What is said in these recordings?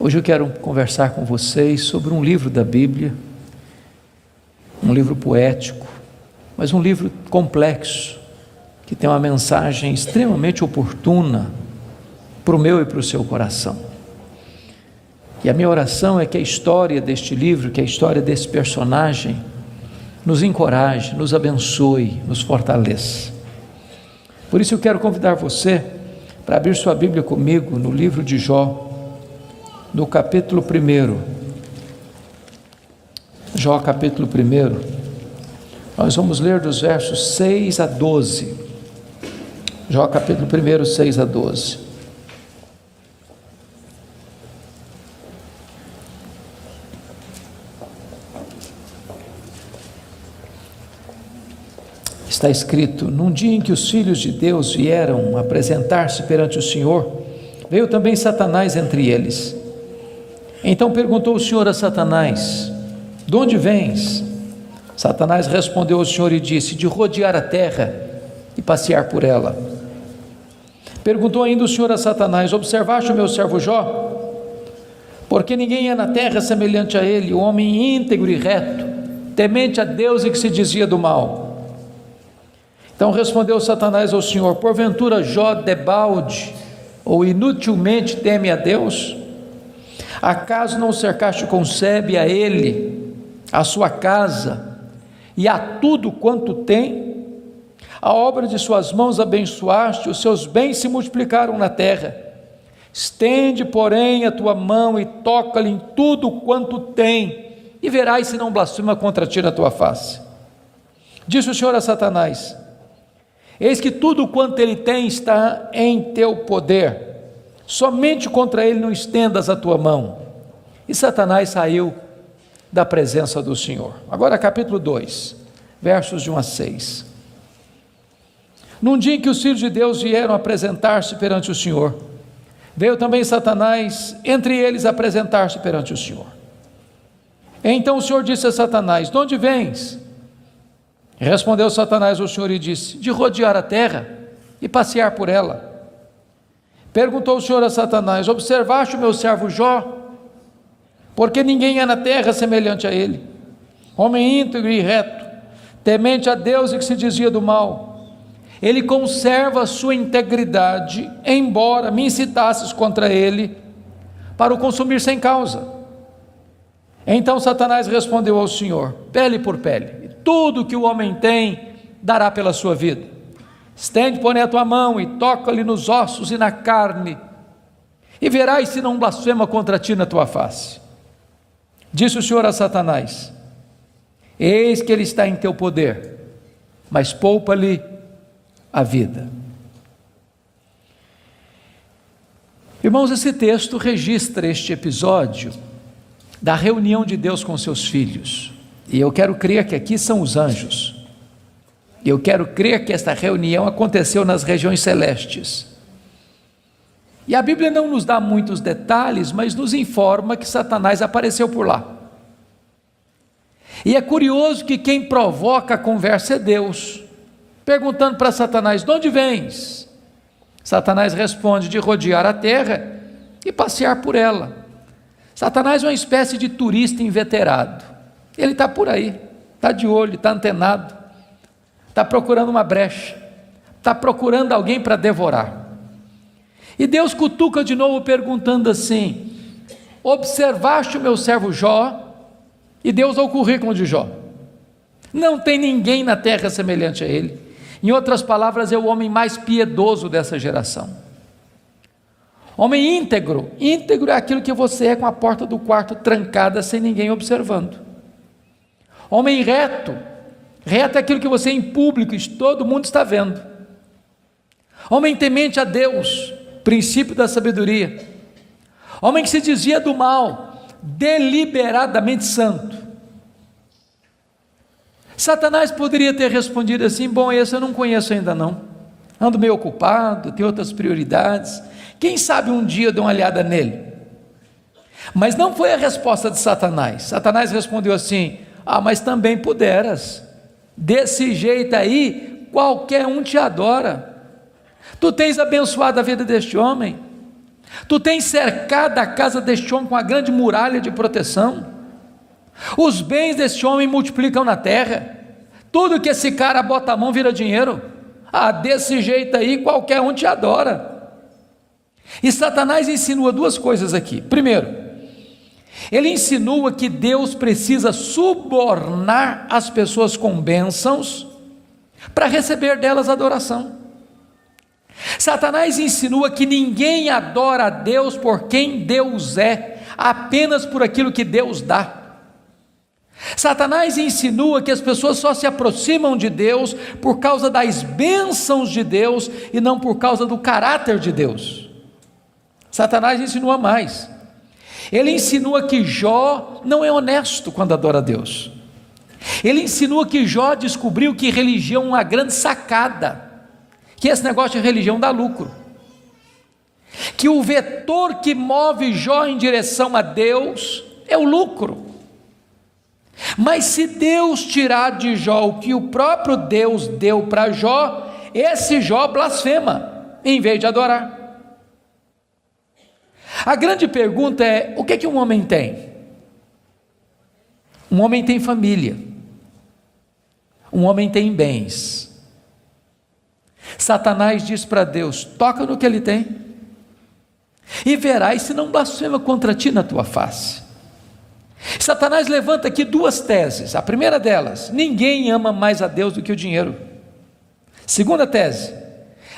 Hoje eu quero conversar com vocês sobre um livro da Bíblia, um livro poético, mas um livro complexo, que tem uma mensagem extremamente oportuna para o meu e para o seu coração. E a minha oração é que a história deste livro, que a história desse personagem, nos encoraje, nos abençoe, nos fortaleça. Por isso eu quero convidar você para abrir sua Bíblia comigo no livro de Jó, no capítulo 1, Jó capítulo 1, nós vamos ler dos versos 6 a 12, Jó capítulo 1, 6 a 12. Está escrito: num dia em que os filhos de Deus vieram apresentar-se perante o Senhor, veio também Satanás entre eles. Então perguntou o Senhor a Satanás: de onde vens? Satanás respondeu ao Senhor e disse: de rodear a terra e passear por ela. Perguntou ainda o Senhor a Satanás: observaste o meu servo Jó? Porque ninguém é na terra semelhante a ele, o homem íntegro e reto, temente a Deus e que se desvia do mal. Então respondeu Satanás ao Senhor: porventura Jó debalde ou inutilmente teme a Deus? Acaso não cercaste com sebe a ele, a sua casa, e a tudo quanto tem? A obra de suas mãos abençoaste, os seus bens se multiplicaram na terra. Estende, porém, a tua mão e toca-lhe em tudo quanto tem, e verás se não blasfema contra ti na tua face. Disse o Senhor a Satanás: eis que tudo quanto ele tem está em teu poder, somente contra ele não estendas a tua mão. E Satanás saiu da presença do Senhor. Agora capítulo 2, versos de 1 a 6. Num dia em que os filhos de Deus vieram apresentar-se perante o Senhor, veio também Satanás entre eles apresentar-se perante o Senhor. Então o Senhor disse a Satanás: de onde vens? Respondeu Satanás ao Senhor e disse: de rodear a terra e passear por ela. Perguntou o Senhor a Satanás: observaste o meu servo Jó? Porque ninguém é na terra semelhante a ele, homem íntegro e reto, temente a Deus e que se desvia do mal. Ele conserva a sua integridade, embora me incitasses contra ele para o consumir sem causa. Então Satanás respondeu ao Senhor: pele por pele, tudo que o homem tem dará pela sua vida. Estende, porém, a tua mão e toca-lhe nos ossos e na carne, e verás se não blasfema contra ti na tua face. Disse o Senhor a Satanás: eis que ele está em teu poder, mas poupa-lhe a vida. Irmãos, esse texto registra este episódio da reunião de Deus com seus filhos, e eu quero crer que aqui são os anjos. Eu quero crer que esta reunião aconteceu nas regiões celestes. E a Bíblia não nos dá muitos detalhes, mas nos informa que Satanás apareceu por lá. E é curioso que quem provoca a conversa é Deus, perguntando para Satanás: de onde vens? Satanás responde: de rodear a terra e passear por ela. Satanás é uma espécie de turista inveterado. Ele está por aí, está de olho, está antenado, está procurando uma brecha, está procurando alguém para devorar. E Deus cutuca de novo perguntando assim: observaste o meu servo Jó? E Deus dá o currículo de Jó. Não tem ninguém na terra semelhante a ele. Em outras palavras, é o homem mais piedoso dessa geração. Homem íntegro. Íntegro é aquilo que você é com a porta do quarto trancada sem ninguém observando. Homem reto. Reto é aquilo que você é em público e todo mundo está vendo. Homem temente a Deus, princípio da sabedoria. Homem que se desvia do mal, deliberadamente santo. Satanás poderia ter respondido assim: bom, esse eu não conheço ainda não, ando meio ocupado, tenho outras prioridades, quem sabe um dia eu dou uma olhada nele. Mas não foi a resposta de Satanás. Satanás respondeu assim: mas também puderas, desse jeito aí, qualquer um te adora. Tu tens abençoado a vida deste homem, Tu tens cercado a casa deste homem com uma grande muralha de proteção. Os bens deste homem multiplicam na terra. Tudo que esse cara bota a mão vira dinheiro. Desse jeito aí qualquer um te adora. E Satanás insinua duas coisas aqui. Primeiro, ele insinua que Deus precisa subornar as pessoas com bênçãos para receber delas adoração. Satanás insinua que ninguém adora a Deus por quem Deus é, apenas por aquilo que Deus dá. Satanás insinua que as pessoas só se aproximam de Deus por causa das bênçãos de Deus e não por causa do caráter de Deus. Satanás insinua mais. Ele insinua que Jó não é honesto quando adora a Deus. Ele insinua que Jó descobriu que religião é uma grande sacada, que esse negócio de religião dá lucro, que o vetor que move Jó em direção a Deus é o lucro. Mas se Deus tirar de Jó o que o próprio Deus deu para Jó, esse Jó blasfema, em vez de adorar. A grande pergunta é: o que é que um homem tem? Um homem tem família, um homem tem bens. Satanás diz para Deus: toca no que ele tem, e verás se não blasfema contra ti na tua face. Satanás levanta aqui duas teses. A primeira delas: ninguém ama mais a Deus do que o dinheiro. Segunda tese: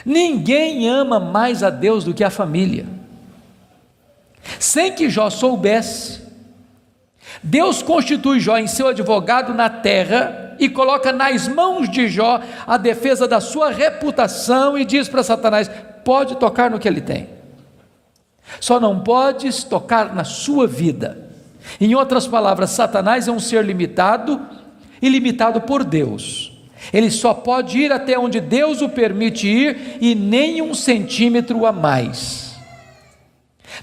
ninguém ama mais a Deus do que a família. Sem que Jó soubesse, Deus constitui Jó em seu advogado na terra e coloca nas mãos de Jó a defesa da sua reputação e diz para Satanás: pode tocar no que ele tem, só não podes tocar na sua vida. Em outras palavras, Satanás é um ser limitado e limitado por Deus. Ele só pode ir até onde Deus o permite ir e nem 1 centímetro a mais.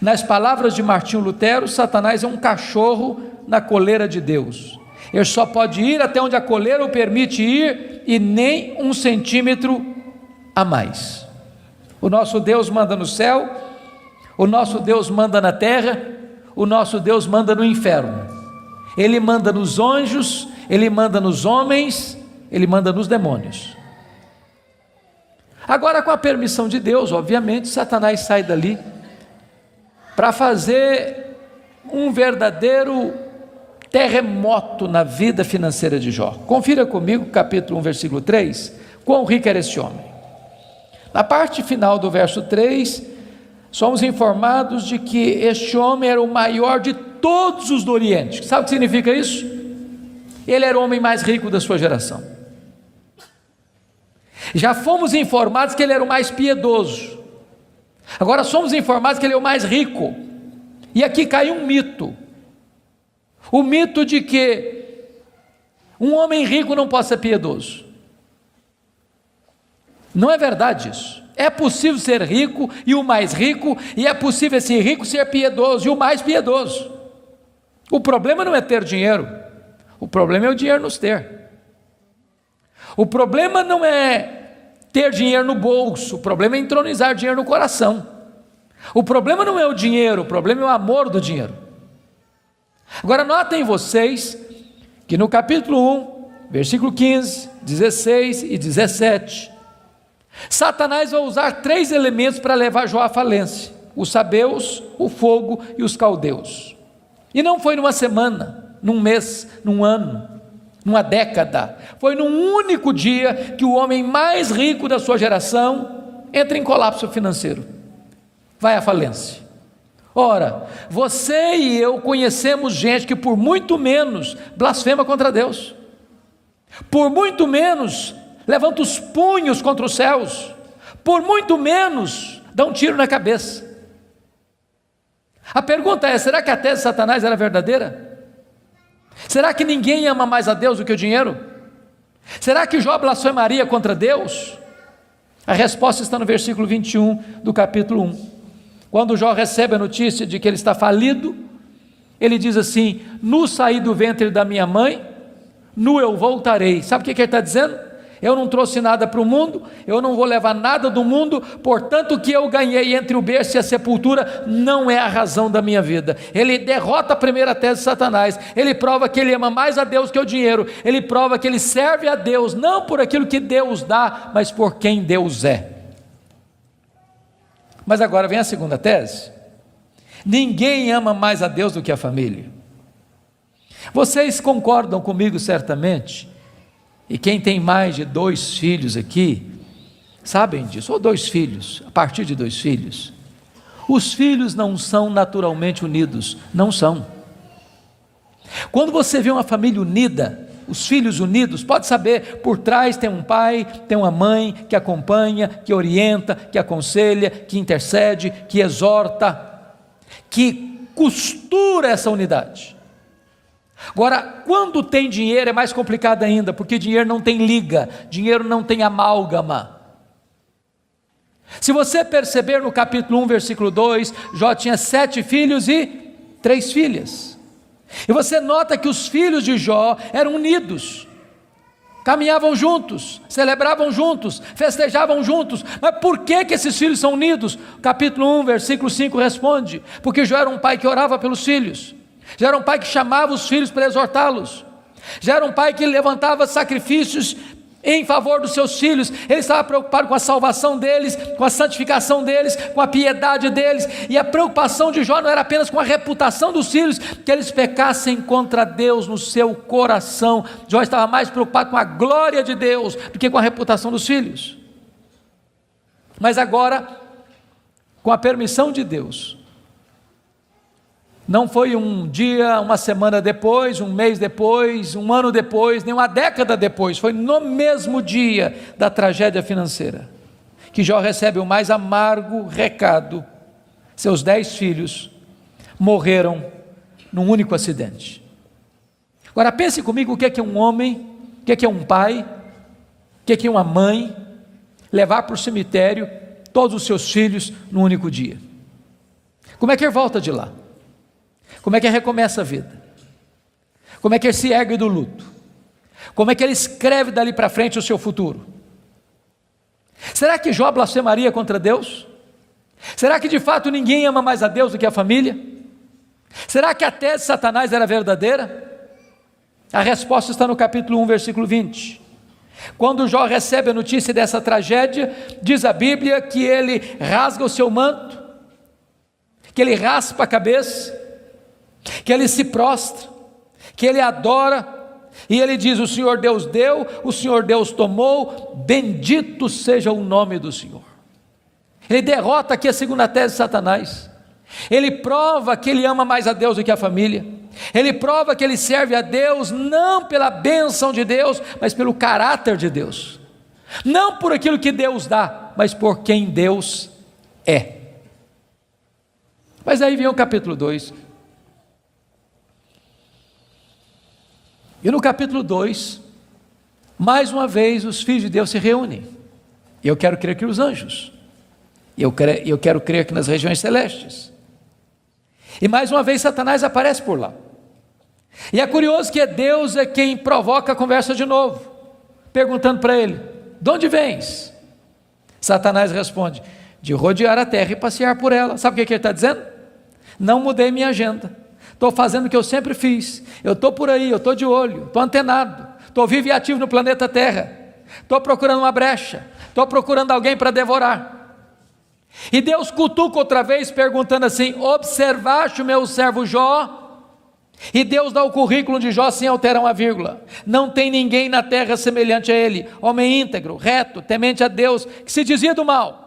Nas palavras de Martinho Lutero, Satanás é um cachorro na coleira de Deus. Ele só pode ir até onde a coleira o permite ir e nem 1 centímetro a mais. O nosso Deus manda no céu, o nosso Deus manda na terra, o nosso Deus manda no inferno. Ele manda nos anjos, ele manda nos homens, ele manda nos demônios. Agora, com a permissão de Deus, obviamente, Satanás sai dali para fazer um verdadeiro terremoto na vida financeira de Jó. Confira comigo, capítulo 1, versículo 3, quão rico era este homem. Na parte final do verso 3, somos informados de que este homem era o maior de todos os do Oriente. Sabe o que significa isso? Ele era o homem mais rico da sua geração. Já fomos informados que ele era o mais piedoso. Agora somos informados que ele é o mais rico. E aqui cai um mito. O mito de que um homem rico não pode ser piedoso. Não é verdade isso. É possível ser rico e o mais rico, e é possível esse rico ser piedoso e o mais piedoso. O problema não é ter dinheiro, o problema é o dinheiro nos ter. O problema não é ter dinheiro no bolso, o problema é entronizar dinheiro no coração. O problema não é o dinheiro, o problema é o amor do dinheiro. Agora notem vocês que no capítulo 1, versículo 15, 16 e 17, Satanás vai usar 3 elementos para levar Jó à falência: os sabeus, o fogo e os caldeus. E não foi numa semana, num mês, num ano, numa década, foi num único dia que o homem mais rico da sua geração entra em colapso financeiro, vai à falência. Ora, você e eu conhecemos gente que por muito menos blasfema contra Deus, por muito menos levanta os punhos contra os céus, por muito menos dá um tiro na cabeça. A pergunta é: será que a tese de Satanás era verdadeira? Será que ninguém ama mais a Deus do que o dinheiro? Será que Jó blasfemaria contra Deus? A resposta está no versículo 21 do capítulo 1. Quando Jó recebe a notícia de que ele está falido, ele diz assim: nu saí do ventre da minha mãe, nu eu voltarei. Sabe o que ele está dizendo? eu não trouxe nada para o mundo, eu não vou levar nada do mundo, portanto o que eu ganhei entre o berço e a sepultura não é a razão da minha vida. Ele derrota a primeira tese de Satanás, ele prova que ele ama mais a Deus que o dinheiro, ele prova que ele serve a Deus, não por aquilo que Deus dá, mas por quem Deus é. Mas agora vem a segunda tese: ninguém ama mais a Deus do que a família. Vocês concordam comigo certamente, e quem tem mais de 2 filhos aqui, sabem disso, ou 2 filhos, a partir de 2 filhos, os filhos não são naturalmente unidos, não são. Quando você vê uma família unida, os filhos unidos, pode saber, por trás tem um pai, tem uma mãe que acompanha, que orienta, que aconselha, que intercede, que exorta, que costura essa unidade. Agora, quando tem dinheiro é mais complicado ainda, porque dinheiro não tem liga, dinheiro não tem amálgama. Se você perceber no capítulo 1, versículo 2, Jó tinha 7 filhos e 3 filhas. E você nota que os filhos de Jó eram unidos, caminhavam juntos, celebravam juntos, festejavam juntos. Mas por que esses filhos são unidos? Capítulo 1, versículo 5 responde: porque Jó era um pai que orava pelos filhos, já era um pai que chamava os filhos para exortá-los, já era um pai que levantava sacrifícios em favor dos seus filhos. Ele estava preocupado com a salvação deles, com a santificação deles, com a piedade deles, e a preocupação de Jó não era apenas com a reputação dos filhos, que eles pecassem contra Deus no seu coração. Jó estava mais preocupado com a glória de Deus do que com a reputação dos filhos. Mas agora, com a permissão de Deus, não foi um dia, uma semana depois, um mês depois, um ano depois, nem uma década depois, foi no mesmo dia da tragédia financeira, que Jó recebe o mais amargo recado: seus 10 filhos morreram num único acidente. Agora pense comigo, o que é um homem, o que é um pai, o que é uma mãe, levar para o cemitério todos os seus filhos num único dia? Como é que ele volta de lá? Como é que ele recomeça a vida? Como é que ele se ergue do luto? Como é que ele escreve dali para frente o seu futuro? Será que Jó blasfemaria contra Deus? Será que de fato ninguém ama mais a Deus do que a família? Será que a tese de Satanás era verdadeira? A resposta está no capítulo 1, versículo 20. Quando Jó recebe a notícia dessa tragédia, diz a Bíblia que ele rasga o seu manto, que ele raspa a cabeça, que ele se prostra, que ele adora, e ele diz: o Senhor Deus deu, o Senhor Deus tomou, bendito seja o nome do Senhor. Ele derrota aqui a segunda tese de Satanás. Ele prova que ele ama mais a Deus do que a família. Ele prova que ele serve a Deus não pela bênção de Deus, mas pelo caráter de Deus, não por aquilo que Deus dá, mas por quem Deus é. Mas aí vem o capítulo 2, e no capítulo 2, mais uma vez os filhos de Deus se reúnem. Eu quero crer que os anjos, eu quero crer que nas regiões celestes, e mais uma vez Satanás aparece por lá. E é curioso que Deus é quem provoca a conversa de novo, perguntando para ele: de onde vens? Satanás responde: de rodear a terra e passear por ela. Sabe o que ele está dizendo? Não mudei minha agenda, estou fazendo o que eu sempre fiz, eu estou por aí, eu estou de olho, estou antenado, estou vivo e ativo no planeta Terra, estou procurando uma brecha, estou procurando alguém para devorar. E Deus cutuca outra vez, perguntando assim: observaste o meu servo Jó? E Deus dá o currículo de Jó sem alterar uma vírgula: não tem ninguém na terra semelhante a ele, homem íntegro, reto, temente a Deus, que se desvia do mal.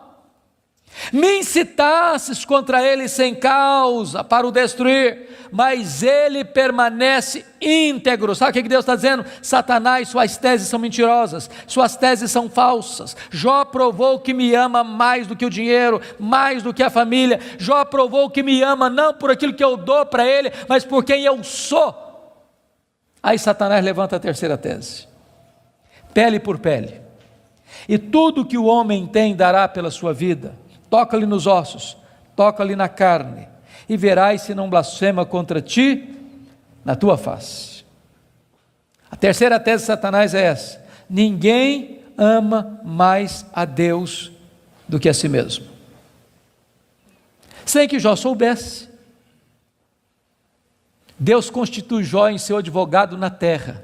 Me incitasses contra ele sem causa para o destruir, mas ele permanece íntegro. Sabe o que Deus está dizendo? Satanás, suas teses são mentirosas, suas teses são falsas. Jó provou que me ama mais do que o dinheiro, mais do que a família. Jó provou que me ama não por aquilo que eu dou para ele, mas por quem eu sou. Aí Satanás levanta a terceira tese: pele por pele, e tudo que o homem tem dará pela sua vida. Toca-lhe nos ossos, toca-lhe na carne, e verás se não blasfema contra ti na tua face. A terceira tese de Satanás é essa: ninguém ama mais a Deus do que a si mesmo. Sem que Jó soubesse, Deus constitui Jó em seu advogado na terra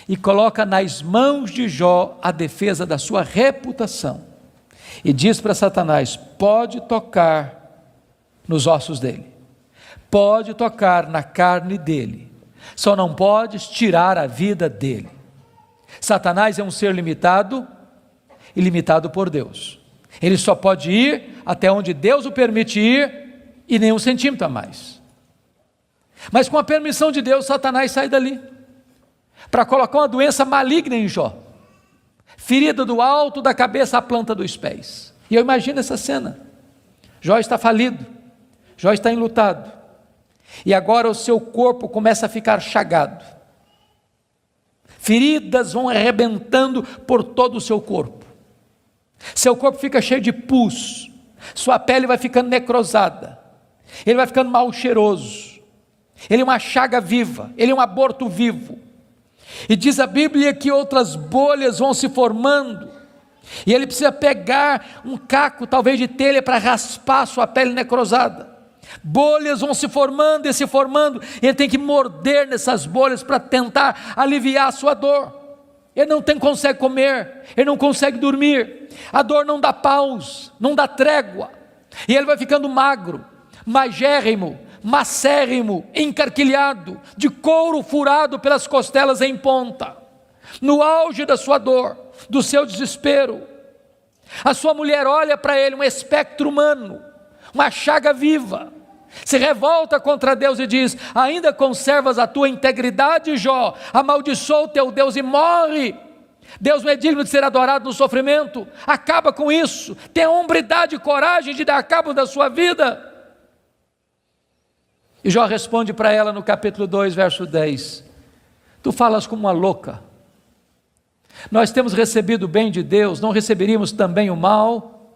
e coloca nas mãos de Jó a defesa da sua reputação e diz para Satanás: pode tocar nos ossos dele, pode tocar na carne dele, só não podes tirar a vida dele. Satanás é um ser limitado e limitado por Deus. Ele só pode ir até onde Deus o permite ir e nem um centímetro a mais. Mas com a permissão de Deus, Satanás sai dali para colocar uma doença maligna em Jó, ferida do alto da cabeça à planta dos pés. E eu imagino essa cena. Jó está falido, Jó está enlutado, e agora o seu corpo começa a ficar chagado. Feridas vão arrebentando por todo o seu corpo. Seu corpo fica cheio de pus, sua pele vai ficando necrosada, ele vai ficando mal cheiroso, ele é uma chaga viva, ele é um aborto vivo. E diz a Bíblia que outras bolhas vão se formando, e ele precisa pegar um caco, talvez de telha, para raspar sua pele necrosada. Bolhas vão se formando e se formando, e ele tem que morder nessas bolhas para tentar aliviar a sua dor. Ele não consegue comer, ele não consegue dormir, a dor não dá pausa, não dá trégua, e ele vai ficando magro, magérrimo, macérrimo, encarquilhado, de couro furado pelas costelas em ponta, no auge da sua dor, do seu desespero. A sua mulher olha para ele, um espectro humano, uma chaga viva, se revolta contra Deus e diz: ainda conservas a tua integridade, Jó? Amaldiçoa o teu Deus e morre. Deus não é digno de ser adorado no sofrimento. Acaba com isso, tenha hombridade e coragem de dar cabo da sua vida. E Jó responde para ela no capítulo 2, verso 10: tu falas como uma louca. Nós temos recebido o bem de Deus, não receberíamos também o mal?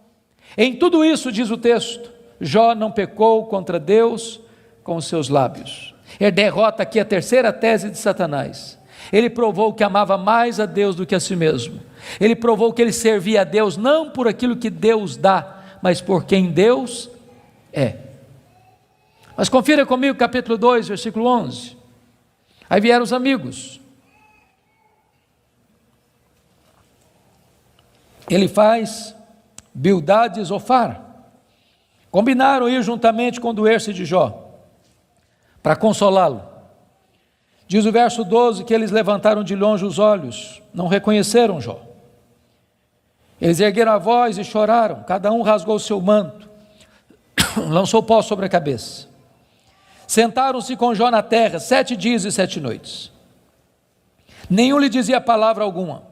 Em tudo isso, diz o texto, Jó não pecou contra Deus com os seus lábios. Ele derrota aqui a terceira tese de Satanás. Ele provou que amava mais a Deus do que a si mesmo. Ele provou que ele servia a Deus não por aquilo que Deus dá, mas por quem Deus é. Mas confira comigo capítulo 2, versículo 11. Aí vieram os amigos. Ele faz Bildade e Zofar. Combinaram ir juntamente condoer-se de Jó, para consolá-lo. Diz o verso 12 que eles levantaram de longe os olhos, não reconheceram Jó. Eles ergueram a voz e choraram, cada um rasgou o seu manto, lançou pó sobre a cabeça. Sentaram-se com Jó na terra 7 dias e 7 noites. Nenhum lhe dizia palavra alguma,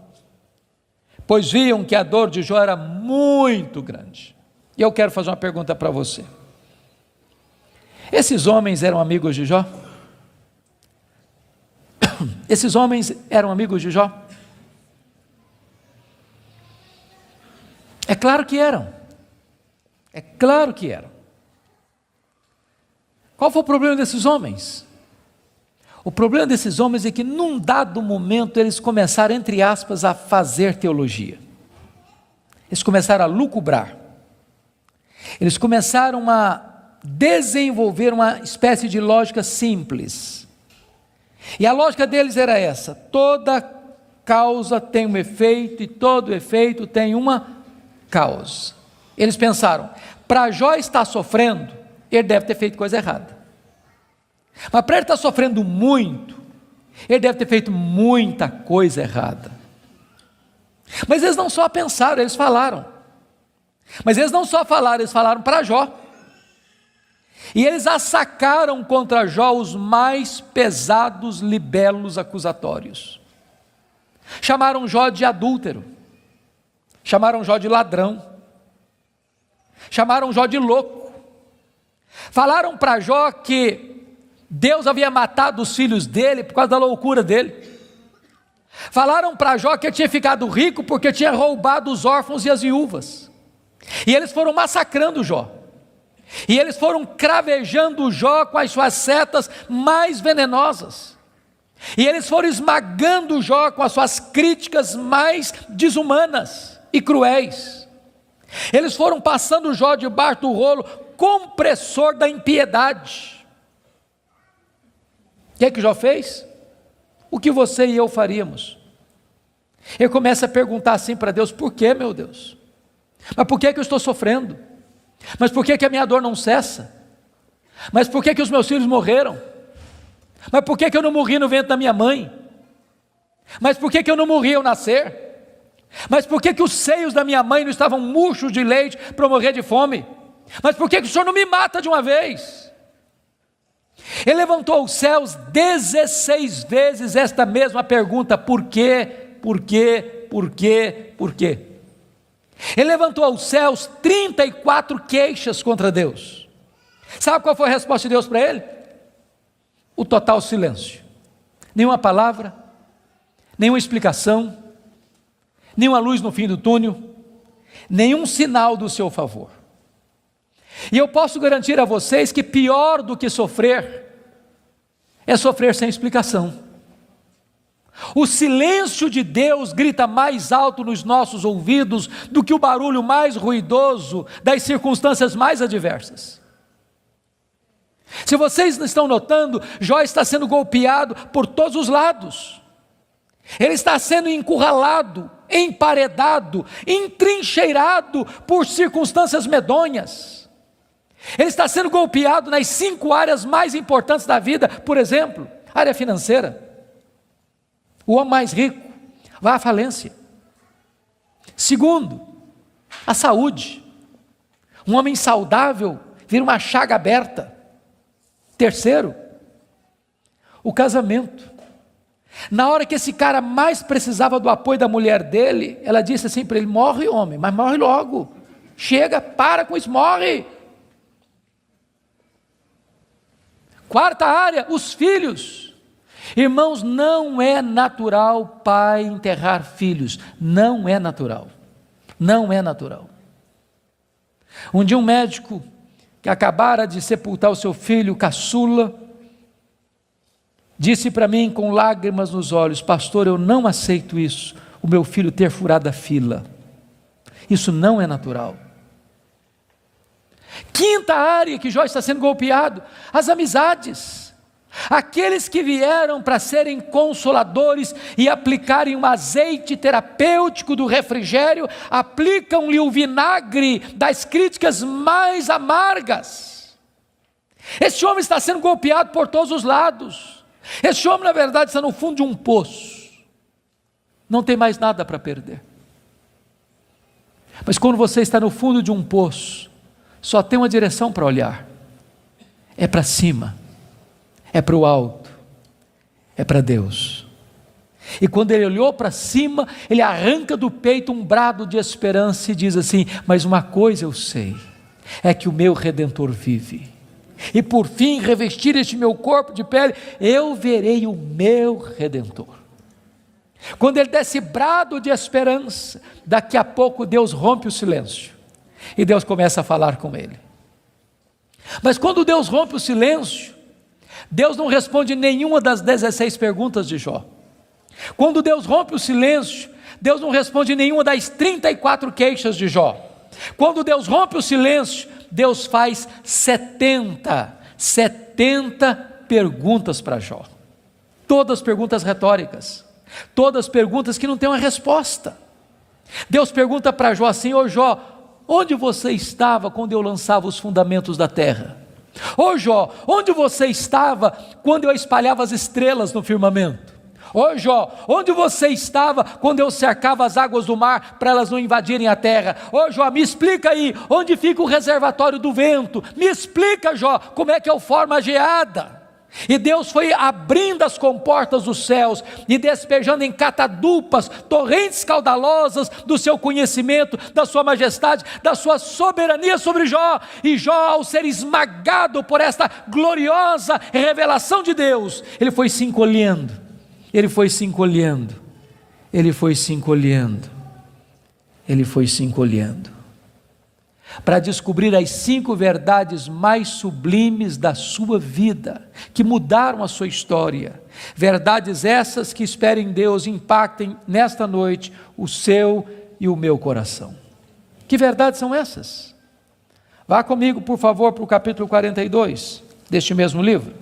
pois viam que a dor de Jó era muito grande. E eu quero fazer uma pergunta para você. Esses homens eram amigos de Jó? Esses homens eram amigos de Jó? É claro que eram. É claro que eram. Qual foi o problema desses homens? O problema desses homens é que num dado momento eles começaram, entre aspas, a fazer teologia. Eles começaram a lucubrar. Eles começaram a desenvolver uma espécie de lógica simples. E a lógica deles era essa: toda causa tem um efeito e todo efeito tem uma causa. Eles pensaram, para Jó estar sofrendo, ele deve ter feito coisa errada. Mas para ele estar sofrendo muito, ele deve ter feito muita coisa errada. Mas eles não só pensaram, eles falaram. Mas eles não só falaram, eles falaram para Jó. E eles assacaram contra Jó os mais pesados libelos acusatórios. Chamaram Jó de adúltero, chamaram Jó de ladrão, chamaram Jó de louco. Falaram para Jó que Deus havia matado os filhos dele por causa da loucura dele. Falaram para Jó que ele tinha ficado rico porque tinha roubado os órfãos e as viúvas. E eles foram massacrando Jó. E eles foram cravejando Jó com as suas setas mais venenosas. E eles foram esmagando Jó com as suas críticas mais desumanas e cruéis. Eles foram passando Jó debaixo do rolo compressor da impiedade. O que é que Jó fez? O que você e eu faríamos? Ele começa a perguntar assim para Deus: por que, meu Deus? Mas por que eu estou sofrendo? Mas por que a minha dor não cessa? Mas por que os meus filhos morreram? Mas por que eu não morri no ventre da minha mãe? Mas por que eu não morri ao nascer? Mas por que os seios da minha mãe não estavam murchos de leite para eu morrer de fome? Mas por que o Senhor não me mata de uma vez? Ele levantou os céus 16 vezes esta mesma pergunta: por quê, por quê, por quê, por quê? Ele levantou aos céus 34 queixas contra Deus. Sabe qual foi a resposta de Deus para ele? O total silêncio. Nenhuma palavra, nenhuma explicação, nenhuma luz no fim do túnel, nenhum sinal do seu favor. E eu posso garantir a vocês que pior do que sofrer é sofrer sem explicação. O silêncio de Deus grita mais alto nos nossos ouvidos do que o barulho mais ruidoso das circunstâncias mais adversas. Se vocês não estão notando, Jó está sendo golpeado por todos os lados. Ele está sendo encurralado, emparedado, entrincheirado por circunstâncias medonhas. Ele está sendo golpeado nas 5 áreas mais importantes da vida. Por exemplo, área financeira. O homem mais rico vai à falência. Segundo, a saúde. Um homem saudável vira uma chaga aberta. Terceiro, o casamento. Na hora que esse cara mais precisava do apoio da mulher dele, ela disse assim para ele: morre, homem, mas morre logo. Chega, para com isso, morre. Quarta área, os filhos. Irmãos, não é natural pai enterrar filhos. Não é natural. Não é natural. Um dia um médico que acabara de sepultar o seu filho caçula, disse para mim com lágrimas nos olhos: pastor, eu não aceito isso, o meu filho ter furado a fila. Isso não é natural. Quinta área que Jó está sendo golpeado: as amizades. Aqueles que vieram para serem consoladores e aplicarem um azeite terapêutico do refrigério, aplicam-lhe o vinagre das críticas mais amargas. Esse homem está sendo golpeado por todos os lados. Esse homem, na verdade, está no fundo de um poço. Não tem mais nada para perder. Mas quando você está no fundo de um poço, só tem uma direção para olhar: é para cima. É para o alto, é para Deus. E quando ele olhou para cima, ele arranca do peito um brado de esperança e diz assim: mas uma coisa eu sei, é que o meu Redentor vive, e por fim revestir este meu corpo de pele, eu verei o meu Redentor. Quando ele dá esse brado de esperança, daqui a pouco Deus rompe o silêncio, e Deus começa a falar com ele. Mas quando Deus rompe o silêncio, Deus não responde nenhuma das 16 perguntas de Jó. Quando Deus rompe o silêncio, Deus não responde nenhuma das 34 queixas de Jó. Quando Deus rompe o silêncio, Deus faz 70 perguntas para Jó. Todas perguntas retóricas, todas perguntas que não têm uma resposta. Deus pergunta para Jó assim: ô Jó, onde você estava quando eu lançava os fundamentos da terra? Ô Jó, onde você estava quando eu espalhava as estrelas no firmamento? Ô Jó, onde você estava quando eu cercava as águas do mar para elas não invadirem a terra? Ô Jó, me explica aí, onde fica o reservatório do vento? Me explica, Jó, como é que eu formo a geada? E Deus foi abrindo as comportas dos céus e despejando em catadupas torrentes caudalosas do seu conhecimento, da sua majestade, da sua soberania sobre Jó. E Jó, ao ser esmagado por esta gloriosa revelação de Deus, ele foi se encolhendo, ele foi se encolhendo, ele foi se encolhendo, ele foi se encolhendo. para descobrir as 5 verdades mais sublimes da sua vida, que mudaram a sua história. Verdades essas que, espero em Deus, impactem nesta noite o seu e o meu coração. Que verdades são essas? Vá comigo, por favor, para o capítulo 42 deste mesmo livro.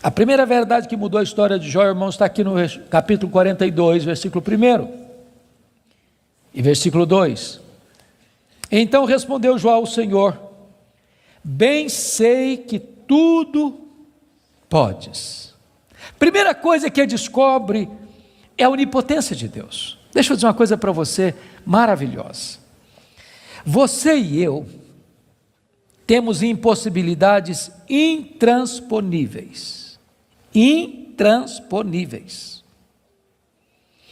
A primeira verdade que mudou a história de Jó, irmãos, está aqui no capítulo 42, versículo 1 e versículo 2. Então respondeu Jó ao Senhor: bem sei que tudo podes. Primeira coisa que ele descobre é a onipotência de Deus. Deixa eu dizer uma coisa para você maravilhosa. Você e eu temos impossibilidades intransponíveis. Intransponíveis.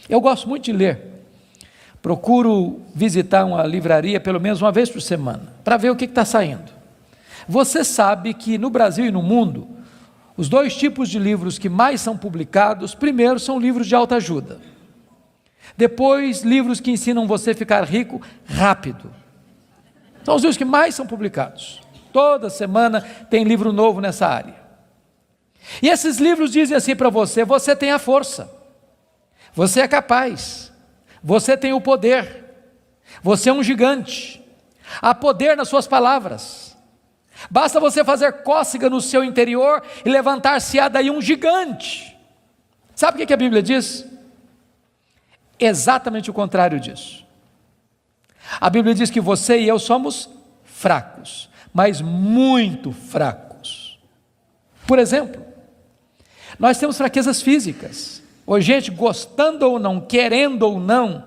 Eu gosto muito de ler. Procuro visitar uma livraria pelo menos uma vez por semana, para ver o que está saindo. Você sabe que no Brasil e no mundo, os 2 tipos de livros que mais são publicados, primeiro são livros de autoajuda. Depois, livros que ensinam você a ficar rico rápido. São os livros que mais são publicados. Toda semana tem livro novo nessa área. E esses livros dizem assim para você: você tem a força, você é capaz, você tem o poder, você é um gigante, há poder nas suas palavras, basta você fazer cócega no seu interior e levantar-se-á daí um gigante. Sabe o que a Bíblia diz? Exatamente o contrário disso. A Bíblia diz que você e eu somos fracos, mas muito fracos. Por exemplo, nós temos fraquezas físicas. Ô, gente, gostando ou não, querendo ou não,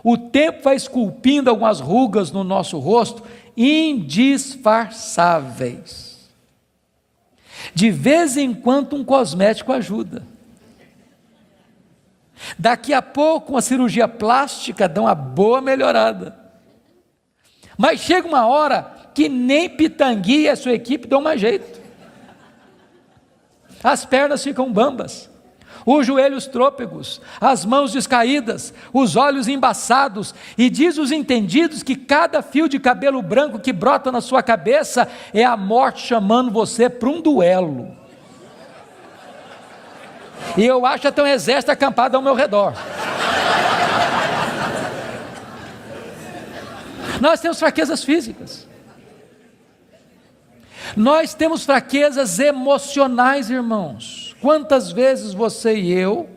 o tempo vai esculpindo algumas rugas no nosso rosto, indisfarçáveis. De vez em quando um cosmético ajuda. Daqui a pouco uma cirurgia plástica dá uma boa melhorada. Mas chega uma hora que nem Pitangui e a sua equipe dão mais jeito. As pernas ficam bambas, os joelhos trôpegos, as mãos descaídas, os olhos embaçados, e diz os entendidos que cada fio de cabelo branco que brota na sua cabeça é a morte chamando você para um duelo. E eu acho até um exército acampado ao meu redor. Nós temos fraquezas físicas. Nós temos fraquezas emocionais, irmãos. Quantas vezes você e eu,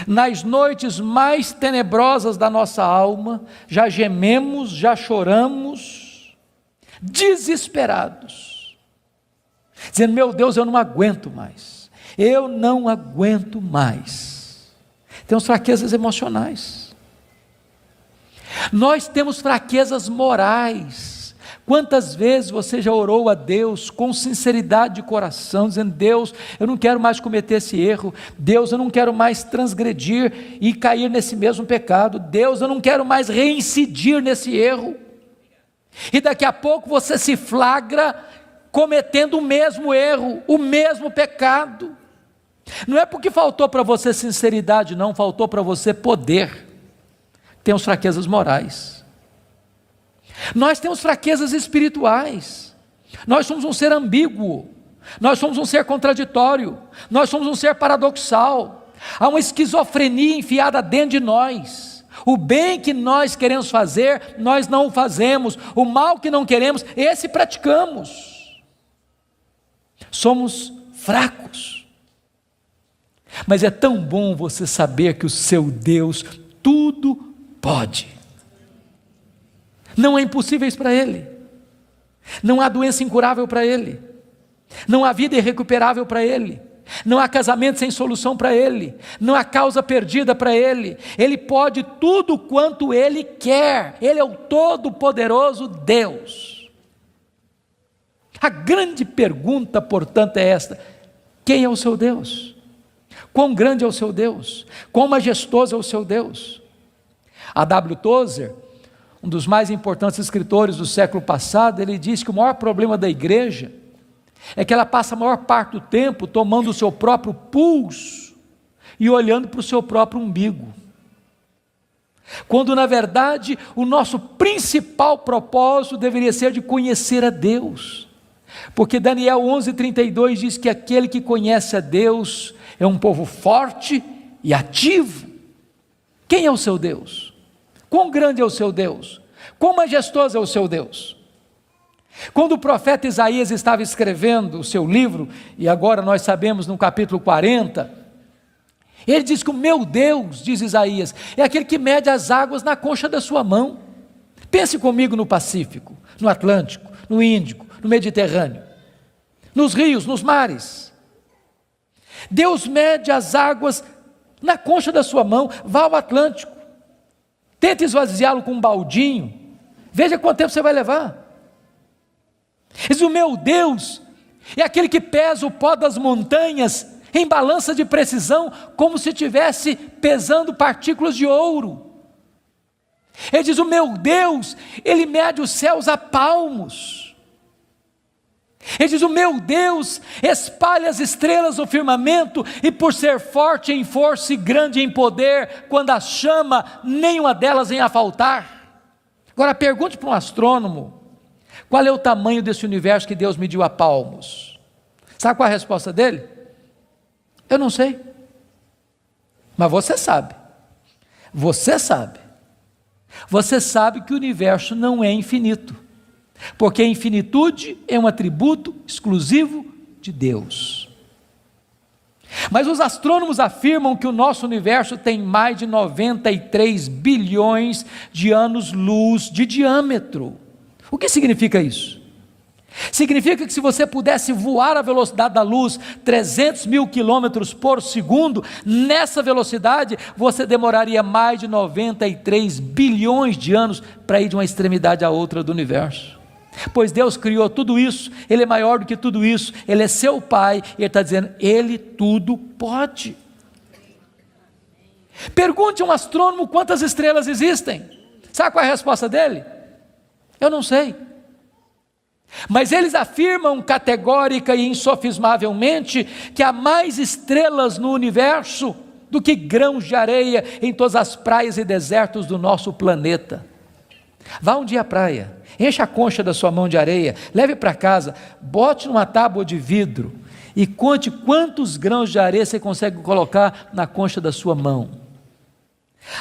nas noites mais tenebrosas da nossa alma, já gememos, já choramos, desesperados, dizendo: meu Deus, eu não aguento mais, eu não aguento mais. Temos fraquezas emocionais. Nós temos fraquezas morais. Quantas vezes você já orou a Deus com sinceridade de coração, dizendo: Deus, eu não quero mais cometer esse erro, Deus, eu não quero mais transgredir e cair nesse mesmo pecado, Deus, eu não quero mais reincidir nesse erro, e daqui a pouco você se flagra cometendo o mesmo erro, o mesmo pecado. Não é porque faltou para você sinceridade, não, faltou para você poder. Temos fraquezas morais. Nós temos fraquezas espirituais. Nós somos um ser ambíguo, nós somos um ser contraditório, nós somos um ser paradoxal. Há uma esquizofrenia enfiada dentro de nós. O bem que nós queremos fazer, nós não o fazemos. O mal que não queremos, esse praticamos. Somos fracos. Mas é tão bom você saber que o seu Deus tudo pode. Não há impossíveis para Ele, não há doença incurável para Ele, não há vida irrecuperável para Ele, não há casamento sem solução para Ele, não há causa perdida para Ele. Ele pode tudo quanto Ele quer. Ele é o todo-poderoso Deus. A grande pergunta, portanto, é esta: quem é o seu Deus? Quão grande é o seu Deus? Quão majestoso é o seu Deus? A W. Tozer, um dos mais importantes escritores do século passado, ele diz que o maior problema da igreja é que ela passa a maior parte do tempo tomando o seu próprio pulso e olhando para o seu próprio umbigo. Quando na verdade o nosso principal propósito deveria ser de conhecer a Deus. Porque Daniel 11:32 diz que aquele que conhece a Deus é um povo forte e ativo. Quem é o seu Deus? Quão grande é o seu Deus? Quão majestoso é o seu Deus? Quando o profeta Isaías estava escrevendo o seu livro, e agora nós sabemos no capítulo 40, ele diz que o meu Deus, diz Isaías, é aquele que mede as águas na concha da sua mão. Pense comigo no Pacífico, no Atlântico, no Índico, no Mediterrâneo, nos rios, nos mares. Deus mede as águas na concha da sua mão. Vá ao Atlântico, tente esvaziá-lo com um baldinho, veja quanto tempo você vai levar. Diz: o meu Deus é aquele que pesa o pó das montanhas em balança de precisão, como se estivesse pesando partículas de ouro. Ele diz: o meu Deus, Ele mede os céus a palmos. Ele diz: o meu Deus espalha as estrelas no firmamento, e por ser forte em força e grande em poder, quando as chama, nenhuma delas vem a faltar. Agora pergunte para um astrônomo, qual é o tamanho desse universo que Deus mediu a palmos? Sabe qual é a resposta dele? Eu não sei. Mas você sabe. Você sabe. Você sabe que o universo não é infinito, porque a infinitude é um atributo exclusivo de Deus. Mas os astrônomos afirmam que o nosso universo tem mais de 93 bilhões de anos-luz de diâmetro. O que significa isso? Significa que se você pudesse voar à velocidade da luz, 300 mil quilômetros por segundo, nessa velocidade você demoraria mais de 93 bilhões de anos para ir de uma extremidade à outra do universo. Pois Deus criou tudo isso, Ele é maior do que tudo isso, Ele é seu Pai, e Ele está dizendo: Ele tudo pode. Pergunte a um astrônomo quantas estrelas existem. Sabe qual é a resposta dele? Eu não sei. Mas eles afirmam categórica e insofismavelmente que há mais estrelas no universo do que grãos de areia em todas as praias e desertos do nosso planeta. Vá um dia à praia, encha a concha da sua mão de areia, leve para casa, bote numa tábua de vidro e conte quantos grãos de areia você consegue colocar na concha da sua mão.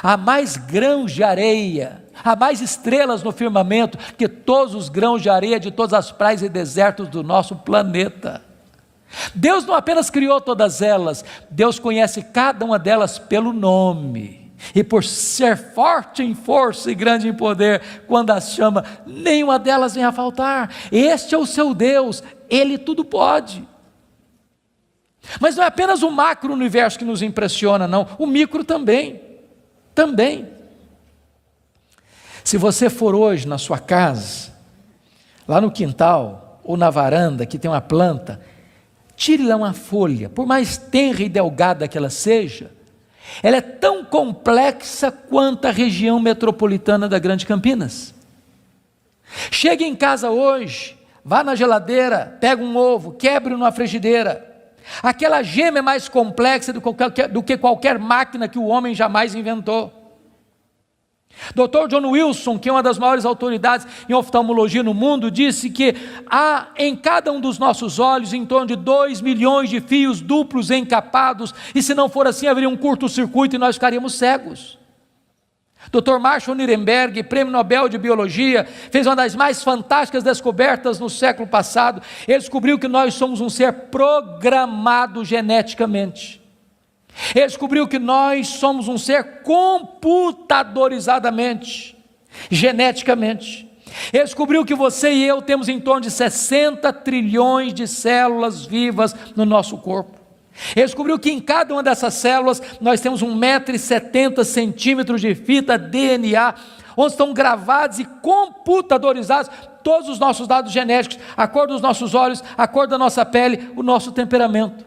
Há mais grãos de areia, há mais estrelas no firmamento que todos os grãos de areia de todas as praias e desertos do nosso planeta. Deus não apenas criou todas elas, Deus conhece cada uma delas pelo nome, e por ser forte em força e grande em poder, quando as chama, nenhuma delas vem a faltar. Este é o seu Deus, Ele tudo pode. Mas não é apenas o macro-universo que nos impressiona, não, o micro também. Se você for hoje na sua casa, lá no quintal ou na varanda que tem uma planta, tire lá uma folha, por mais tenra e delgada que ela seja, ela é tão complexa quanto a região metropolitana da Grande Campinas. Chegue em casa hoje, vá na geladeira, pega um ovo, quebre numa frigideira. Aquela gema é mais complexa do que qualquer máquina que o homem jamais inventou. Dr. John Wilson, que é uma das maiores autoridades em oftalmologia no mundo, disse que há em cada um dos nossos olhos em torno de 2 milhões de fios duplos encapados, e se não for assim haveria um curto-circuito e nós ficaríamos cegos. Dr. Marshall Nirenberg, prêmio Nobel de Biologia, fez uma das mais fantásticas descobertas no século passado. Ele descobriu que nós somos um ser programado geneticamente. Ele descobriu que nós somos um ser computadorizadamente, geneticamente. Ele descobriu que você e eu temos em torno de 60 trilhões de células vivas no nosso corpo. Ele descobriu que em cada uma dessas células nós temos 1,70 m de fita DNA, onde estão gravados e computadorizados todos os nossos dados genéticos, a cor dos nossos olhos, a cor da nossa pele, o nosso temperamento.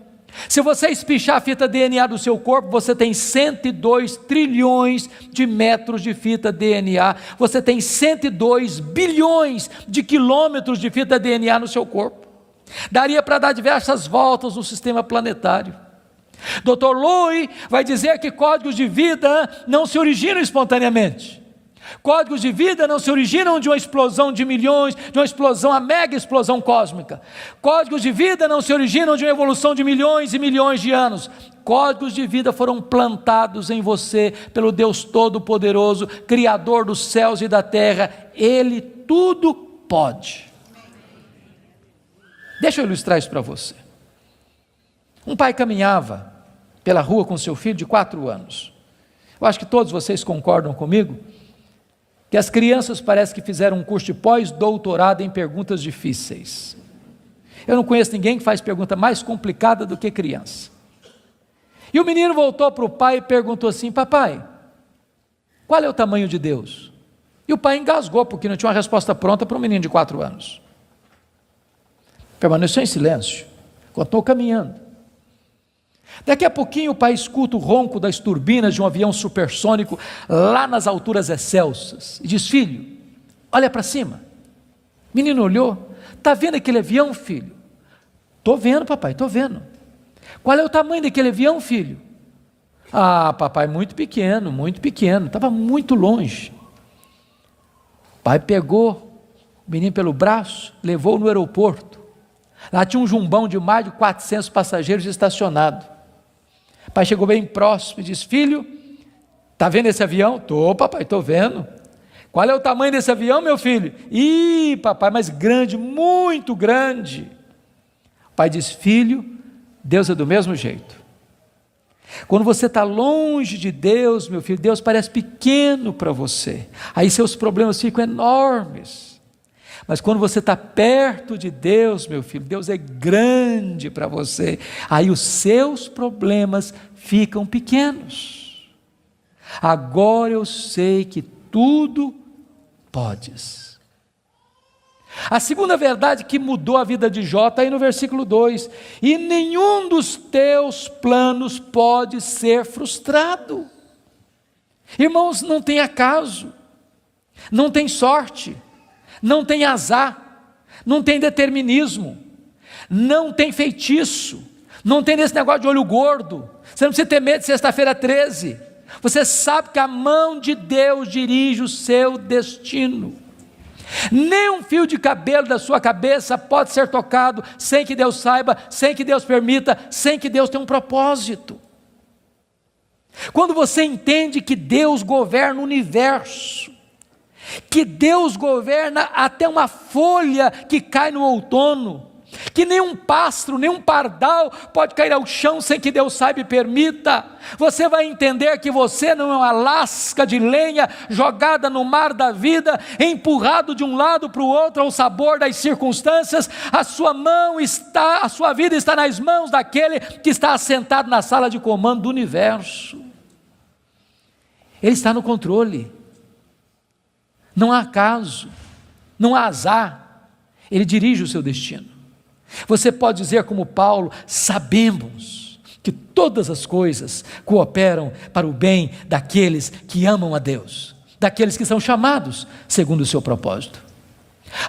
Se você espichar a fita DNA do seu corpo, você tem 102 trilhões de metros de fita DNA, você tem 102 bilhões de quilômetros de fita DNA no seu corpo. Daria para dar diversas voltas no sistema planetário. Dr. Lowy vai dizer que códigos de vida não se originam espontaneamente. Códigos de vida não se originam de uma explosão de milhões, de uma explosão, a mega explosão cósmica. Códigos de vida não se originam de uma evolução de milhões e milhões de anos. Códigos de vida foram plantados em você pelo Deus Todo-Poderoso, Criador dos céus e da terra. Ele tudo pode. Deixa eu ilustrar isso para você. Um pai caminhava pela rua com seu filho de 4 anos. Eu acho que todos vocês concordam comigo que as crianças parece que fizeram um curso de pós-doutorado em perguntas difíceis. Eu não conheço ninguém que faz pergunta mais complicada do que criança. E o menino voltou para o pai e perguntou assim: papai, qual é o tamanho de Deus? E o pai engasgou, porque não tinha uma resposta pronta para um menino de 4 anos. Permaneceu em silêncio, continuou caminhando. Daqui a pouquinho o pai escuta o ronco das turbinas de um avião supersônico lá nas alturas excelsas e diz: filho, olha para cima. O menino olhou: está vendo aquele avião, filho? Estou vendo, papai, estou vendo. Qual é o tamanho daquele avião, filho? Ah, papai, muito pequeno, estava muito longe. O pai pegou o menino pelo braço, levou no aeroporto. Lá tinha um jumbão de mais de 400 passageiros estacionado. O pai chegou bem próximo e disse: filho, está vendo esse avião? Estou, papai, estou vendo. Qual é o tamanho desse avião, meu filho? Ih, papai, mas grande, muito grande. O pai disse: filho, Deus é do mesmo jeito. Quando você está longe de Deus, meu filho, Deus parece pequeno para você. Aí seus problemas ficam enormes. Mas quando você está perto de Deus, meu filho, Deus é grande para você. Aí os seus problemas ficam pequenos. Agora eu sei que tudo podes. A segunda verdade que mudou a vida de Jó está aí no versículo 2. E nenhum dos teus planos pode ser frustrado. Irmãos, não tem acaso, não tem sorte, não tem azar, não tem determinismo, não tem feitiço, não tem esse negócio de olho gordo. Você não precisa ter medo de sexta-feira 13. Você sabe que a mão de Deus dirige o seu destino. Nem um fio de cabelo da sua cabeça pode ser tocado sem que Deus saiba, sem que Deus permita, sem que Deus tenha um propósito. Quando você entende que Deus governa o universo, que Deus governa até uma folha que cai no outono, que nenhum pássaro, nenhum pardal pode cair ao chão sem que Deus saiba e permita, você vai entender que você não é uma lasca de lenha jogada no mar da vida, empurrado de um lado para o outro ao sabor das circunstâncias. A sua vida está nas mãos daquele que está assentado na sala de comando do universo. Ele está no controle. Não há acaso, não há azar, ele dirige o seu destino. Você pode dizer como Paulo: sabemos que todas as coisas cooperam para o bem daqueles que amam a Deus, daqueles que são chamados segundo o seu propósito.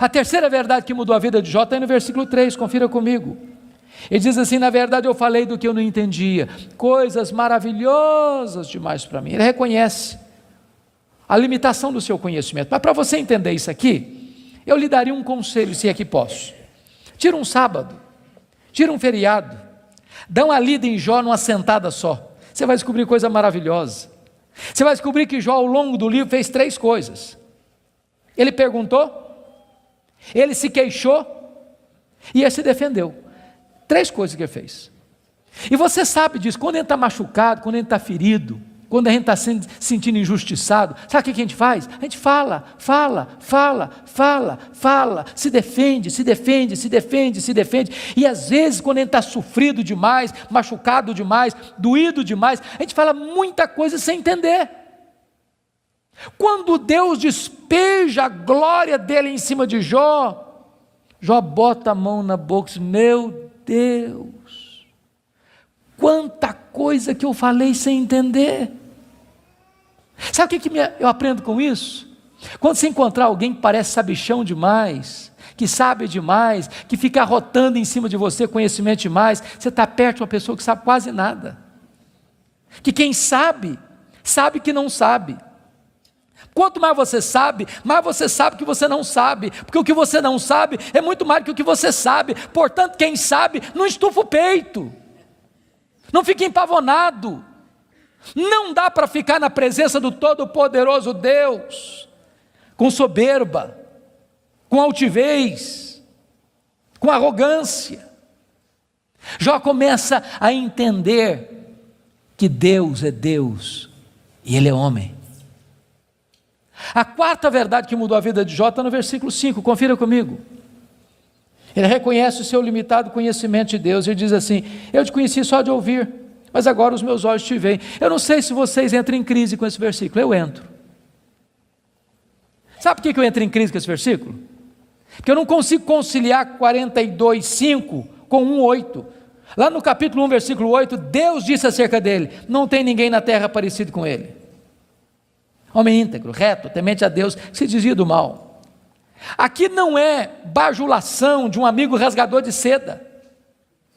A terceira verdade que mudou a vida de Jó está aí no versículo 3, confira comigo. Ele diz assim: na verdade eu falei do que eu não entendia, coisas maravilhosas demais para mim. Ele reconhece a limitação do seu conhecimento. Mas para você entender isso aqui, eu lhe daria um conselho, se é que posso. Tira um sábado, tira um feriado, dá uma lida em Jó numa sentada só. Você vai descobrir coisa maravilhosa. Você vai descobrir que Jó, ao longo do livro, fez 3 coisas. Ele perguntou, ele se queixou e ele se defendeu. 3 coisas que ele fez. E você sabe disso, quando ele está machucado, quando ele está ferido, quando a gente está se sentindo injustiçado, sabe o que a gente faz? A gente fala, se defende, e às vezes quando a gente está sofrido demais, machucado demais, doído demais, a gente fala muita coisa sem entender. Quando Deus despeja a glória dele em cima de Jó, Jó bota a mão na boca e diz: meu Deus, quanta coisa que eu falei sem entender. Sabe o que eu aprendo com isso? Quando você encontrar alguém que parece sabichão demais, que sabe demais, que fica arrotando em cima de você conhecimento demais. Você está perto de uma pessoa que sabe quase nada. Que quem sabe, sabe que não sabe. Quanto mais você sabe que você não sabe, porque o que você não sabe é muito mais do que o que você sabe. Portanto, quem sabe, não estufa o peito, não fica empavonado. Não dá para ficar na presença do Todo-Poderoso Deus com soberba, com altivez, com arrogância. Jó começa a entender que Deus é Deus e Ele é homem. A quarta verdade que mudou a vida de Jó está no versículo 5, confira comigo. Ele reconhece o seu limitado conhecimento de Deus, ele diz assim: eu te conheci só de ouvir, mas agora os meus olhos te veem. Eu não sei se vocês entram em crise com esse versículo, eu entro. Sabe por que eu entro em crise com esse versículo? Porque eu não consigo conciliar 42:5 com 1:8. Lá no capítulo 1, versículo 8, Deus disse acerca dele: não tem ninguém na terra parecido com ele. Homem íntegro, reto, temente a Deus, que se desvia do mal. Aqui não é bajulação de um amigo rasgador de seda.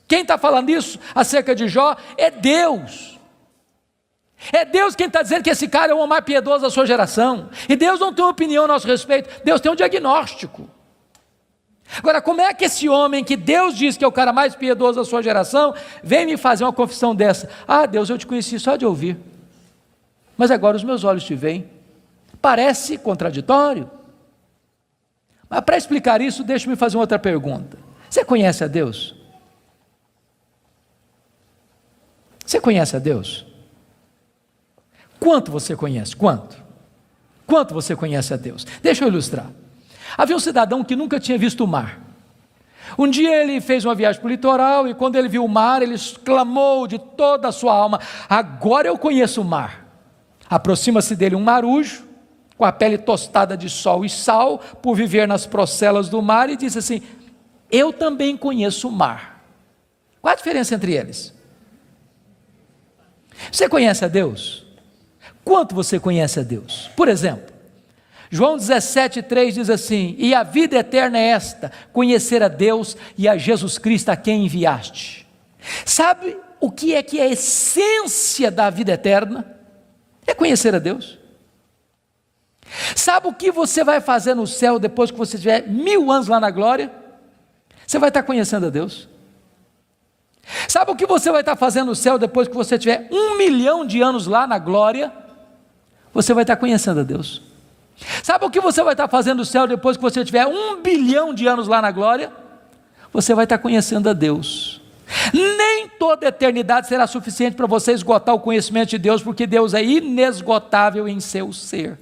Quem está falando isso acerca de Jó é Deus. É Deus quem está dizendo que esse cara é o homem mais piedoso da sua geração. E Deus não tem uma opinião a nosso respeito, Deus tem um diagnóstico. Agora, como é que esse homem que Deus diz que é o cara mais piedoso da sua geração, vem me fazer uma confissão dessa? Ah, Deus, eu te conheci só de ouvir, mas agora os meus olhos te veem. Parece contraditório. Mas para explicar isso, deixe-me fazer uma outra pergunta. Você conhece a Deus? Você conhece a Deus? Quanto você conhece? Quanto? Quanto você conhece a Deus? Deixa eu ilustrar. Havia um cidadão que nunca tinha visto o mar. Um dia ele fez uma viagem para o litoral e quando ele viu o mar, ele exclamou de toda a sua alma: agora eu conheço o mar. Aproxima-se dele um marujo, com a pele tostada de sol e sal, por viver nas procelas do mar, e disse assim: eu também conheço o mar. Qual a diferença entre eles? Você conhece a Deus? Quanto você conhece a Deus? Por exemplo, João 17,3 diz assim: e a vida eterna é esta, conhecer a Deus e a Jesus Cristo a quem enviaste. Sabe o que é a essência da vida eterna? É conhecer a Deus. Sabe o que você vai fazer no céu depois que você tiver 1000 anos lá na glória? Você vai estar conhecendo a Deus. Sabe o que você vai estar fazendo no céu depois que você tiver 1 milhão de anos lá na glória? Você vai estar conhecendo a Deus. Sabe o que você vai estar fazendo no céu depois que você tiver 1 bilhão de anos lá na glória? Você vai estar conhecendo a Deus. Nem toda a eternidade será suficiente para você esgotar o conhecimento de Deus, porque Deus é inesgotável em seu ser.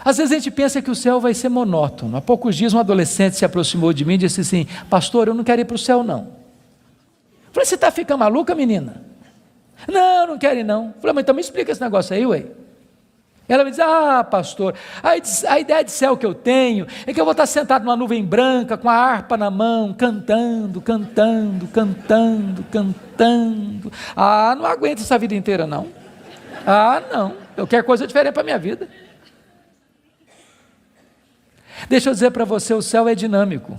Às vezes a gente pensa que o céu vai ser monótono. Há poucos dias um adolescente se aproximou de mim e disse assim: pastor, eu não quero ir para o céu não. Eu falei: você está ficando maluca, menina? Não quero ir não. Eu falei: mas então me explica esse negócio aí, ué. Ela me diz: ah, pastor, a ideia de céu que eu tenho é que eu vou estar sentado numa nuvem branca, com a harpa na mão, cantando. Ah, não aguento essa vida inteira não. Ah, não, eu quero coisa diferente para a minha vida. Deixa eu dizer para você, o céu é dinâmico.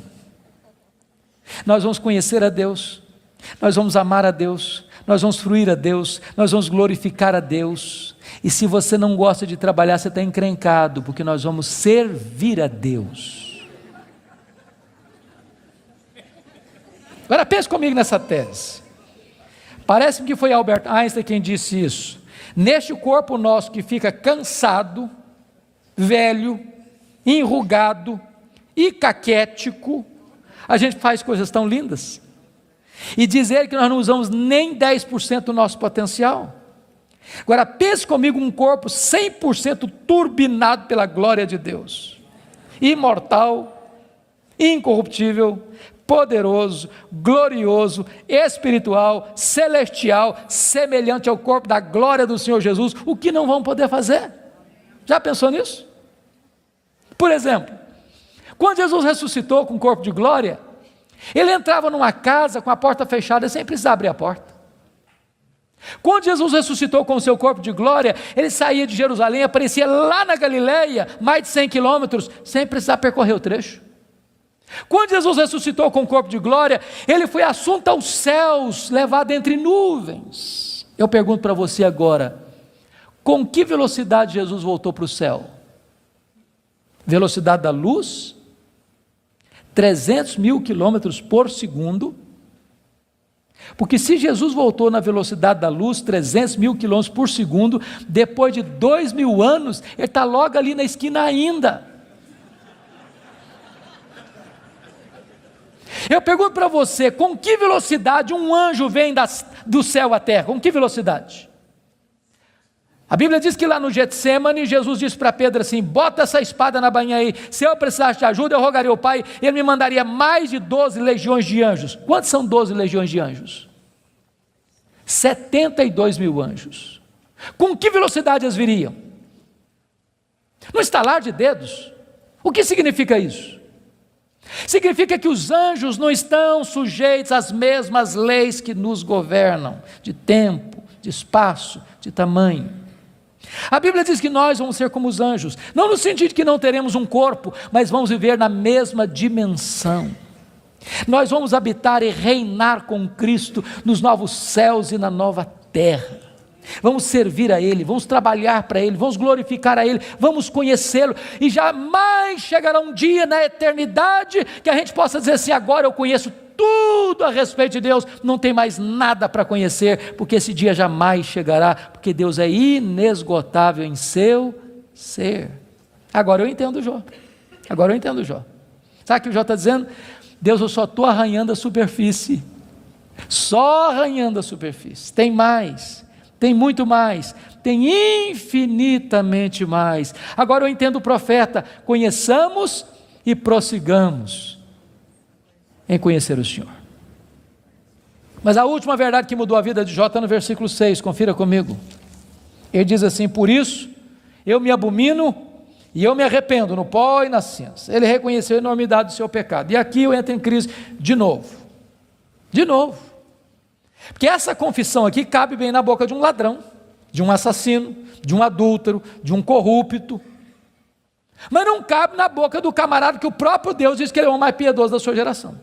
Nós vamos conhecer a Deus, nós vamos amar a Deus, nós vamos fruir a Deus, nós vamos glorificar a Deus. E se você não gosta de trabalhar, você está encrencado, porque nós vamos servir a Deus. Agora pense comigo nessa tese. Parece-me que foi Albert Einstein quem disse isso. Neste corpo nosso que fica cansado, velho, enrugado e caquético, a gente faz coisas tão lindas. E dizer que nós não usamos nem 10% do nosso potencial. Agora pense comigo um corpo 100% turbinado pela glória de Deus, imortal, incorruptível, poderoso, glorioso, espiritual, celestial, semelhante ao corpo da glória do Senhor Jesus. O que não vão poder fazer? Já pensou nisso? Por exemplo, quando Jesus ressuscitou com o corpo de glória, ele entrava numa casa com a porta fechada sem precisar abrir a porta. Quando Jesus ressuscitou com o seu corpo de glória, ele saía de Jerusalém, aparecia lá na Galileia, mais de 100 quilômetros, sem precisar percorrer o trecho. Quando Jesus ressuscitou com o corpo de glória, ele foi assunto aos céus, levado entre nuvens. Eu pergunto para você agora, com que velocidade Jesus voltou para o céu? Velocidade da luz? 300 mil quilômetros por segundo? Porque se Jesus voltou na velocidade da luz, 300 mil quilômetros por segundo, depois de 2000 anos, ele está logo ali na esquina ainda. Eu pergunto para você, com que velocidade um anjo vem do céu à terra? Com que velocidade? A Bíblia diz que lá no Getsemane, Jesus disse para Pedro assim, bota essa espada na bainha aí, se eu precisasse de ajuda, eu rogaria ao Pai, ele me mandaria mais de 12 legiões de anjos. Quantos são 12 legiões de anjos? 72 mil anjos. Com que velocidade eles viriam? No estalar de dedos. O que significa isso? Significa que os anjos não estão sujeitos às mesmas leis que nos governam, de tempo, de espaço, de tamanho. A Bíblia diz que nós vamos ser como os anjos, não no sentido de que não teremos um corpo, mas vamos viver na mesma dimensão. Nós vamos habitar e reinar com Cristo nos novos céus e na nova terra. Vamos servir a Ele, vamos trabalhar para Ele, vamos glorificar a Ele, vamos conhecê-lo, e jamais chegará um dia na eternidade que a gente possa dizer assim, agora eu conheço tudo a respeito de Deus, não tem mais nada para conhecer, porque esse dia jamais chegará, porque Deus é inesgotável em seu ser. Agora eu entendo Jó, sabe o que o Jó está dizendo? Deus, eu só estou arranhando a superfície, só arranhando a superfície, tem mais, tem muito mais, tem infinitamente mais. Agora eu entendo o profeta, conheçamos e prossigamos em conhecer o Senhor. Mas a última verdade que mudou a vida de Jó está no versículo 6, confira comigo. Ele diz assim, por isso eu me abomino e eu me arrependo no pó e na cinza. Ele reconheceu a enormidade do seu pecado. E aqui eu entro em crise de novo. Porque essa confissão aqui cabe bem na boca de um ladrão, de um assassino, de um adúltero, de um corrupto. Mas não cabe na boca do camarada que o próprio Deus diz que ele é o mais piedoso da sua geração.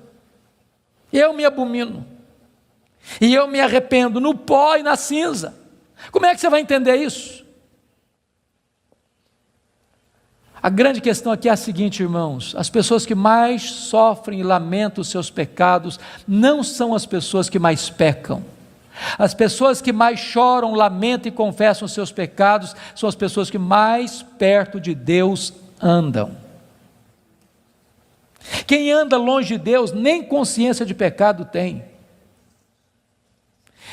Eu me abomino, e eu me arrependo no pó e na cinza. Como é que você vai entender isso? A grande questão aqui é a seguinte, irmãos, as pessoas que mais sofrem e lamentam os seus pecados, não são as pessoas que mais pecam. As pessoas que mais choram, lamentam e confessam os seus pecados, são as pessoas que mais perto de Deus andam. Quem anda longe de Deus, nem consciência de pecado tem.